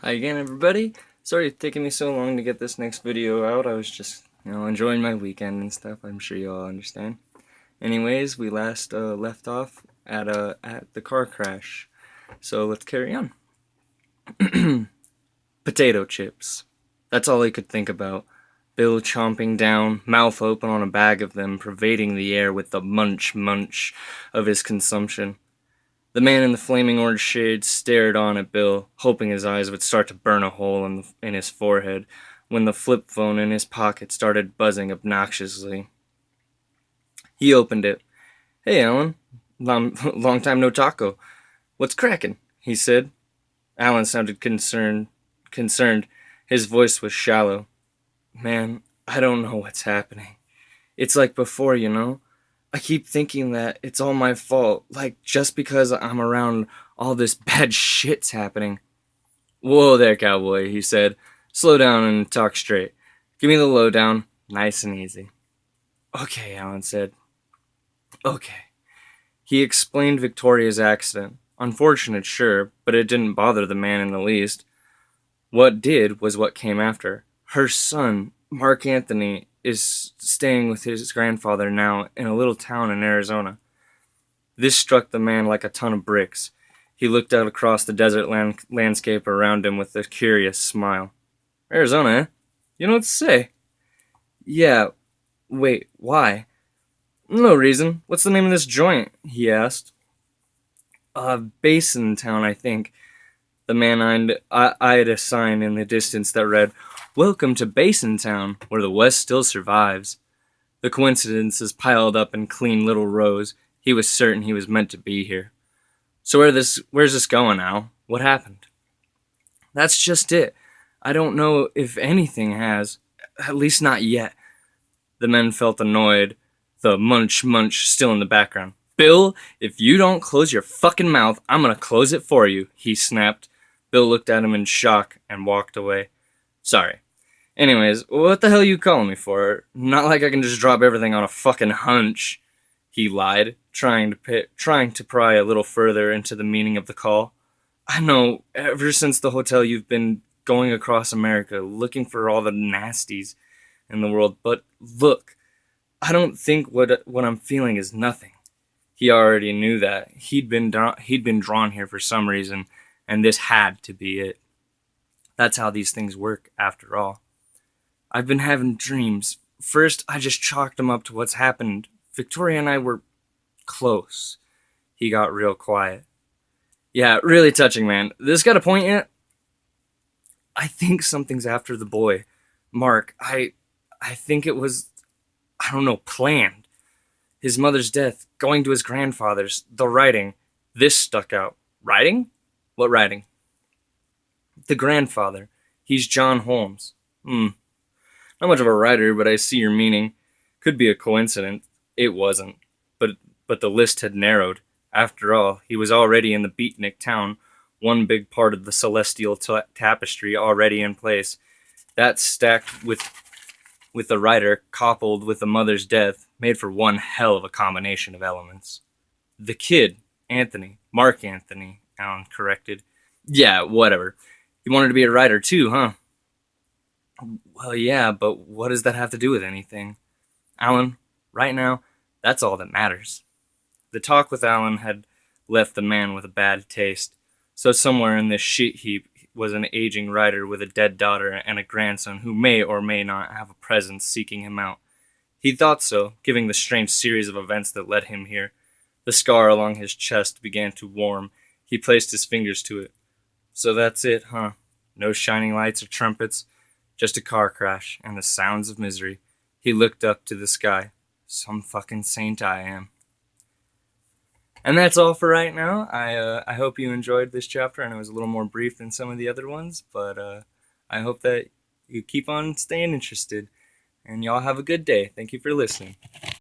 Hi again, everybody. Sorry it's taking me so long to get this next video out. I was just, enjoying my weekend and stuff. I'm sure you all understand. Anyways, we last left off at the car crash. So let's carry on. Potato chips. That's all he could think about. Bill chomping down, mouth open on a bag of them, pervading the air with the munch of his consumption. The man in the flaming orange shades stared on at Bill, hoping his eyes would start to burn a hole in his forehead, when the flip phone in his pocket started buzzing obnoxiously. He opened it. "Hey, Alan. Long time no taco. What's crackin'?" he said. Alan sounded concerned. His voice was shallow. "Man, I don't know what's happening. It's like before, you know? I keep thinking that it's all my fault, like just because I'm around all this bad shit's happening." "Whoa there, cowboy," he said. "Slow down and talk straight. Give me the lowdown, nice and easy." "Okay," Alan said. "Okay." He explained Victoria's accident. Unfortunate, sure, but it didn't bother the man in the least. What did was what came after. Her son, Mark Anthony, is staying with his grandfather now in a little town in Arizona. This struck the man like a ton of bricks. He looked out across the desert landscape around him with a curious smile. "Arizona, eh? You know what to say?" "Yeah, wait, why?" "No reason. What's the name of this joint?" he asked. Basin Town, I think." The man eyed a sign in the distance that read, "Welcome to Basin Town, where the West still survives." The coincidences piled up in clean little rows. He was certain he was meant to be here. "So where's this going, Al? What happened?" "That's just it. I don't know if anything has. At least not yet." The men felt annoyed, the munch still in the background. "Bill, if you don't close your fucking mouth, I'm gonna close it for you," he snapped. Bill looked at him in shock and walked away. "Sorry. Anyways, what the hell you calling me for? Not like I can just drop everything on a fucking hunch," he lied, trying to pry a little further into the meaning of the call. "I know, ever since the hotel you've been going across America, looking for all the nasties in the world, but look, I don't think what I'm feeling is nothing." He already knew that. He'd been drawn here for some reason, and this had to be it. That's how these things work, after all. "I've been having dreams. First, I just chalked them up to what's happened. Victoria and I were close." He got real quiet. "Yeah, really touching, man. This got a point yet?" "I think something's after the boy. Mark, I think it was, I don't know, planned. His mother's death, going to his grandfather's, the writing. This stuck out." "Writing? What writing?" "The grandfather. He's John Holmes." "Hmm. Not much of a writer, but I see your meaning. Could be a coincidence." It wasn't. But the list had narrowed. After all, he was already in the beatnik town, one big part of the celestial tapestry already in place. That stacked with the writer, coupled with the mother's death, made for one hell of a combination of elements. "The kid, Anthony. Mark Anthony," Alan corrected. "Yeah, whatever. He wanted to be a writer too, huh?" "Well, yeah, but what does that have to do with anything?" "Alan, right now, that's all that matters." The talk with Alan had left the man with a bad taste. So somewhere in this shit heap was an aging writer with a dead daughter and a grandson who may or may not have a presence seeking him out. He thought so, given the strange series of events that led him here. The scar along his chest began to warm. He placed his fingers to it. "So that's it, huh? No shining lights or trumpets, just a car crash and the sounds of misery." He looked up to the sky. "Some fucking saint I am." And that's all for right now. I hope you enjoyed this chapter, and it was a little more brief than some of the other ones, but I hope that you keep on staying interested. And y'all have a good day. Thank you for listening.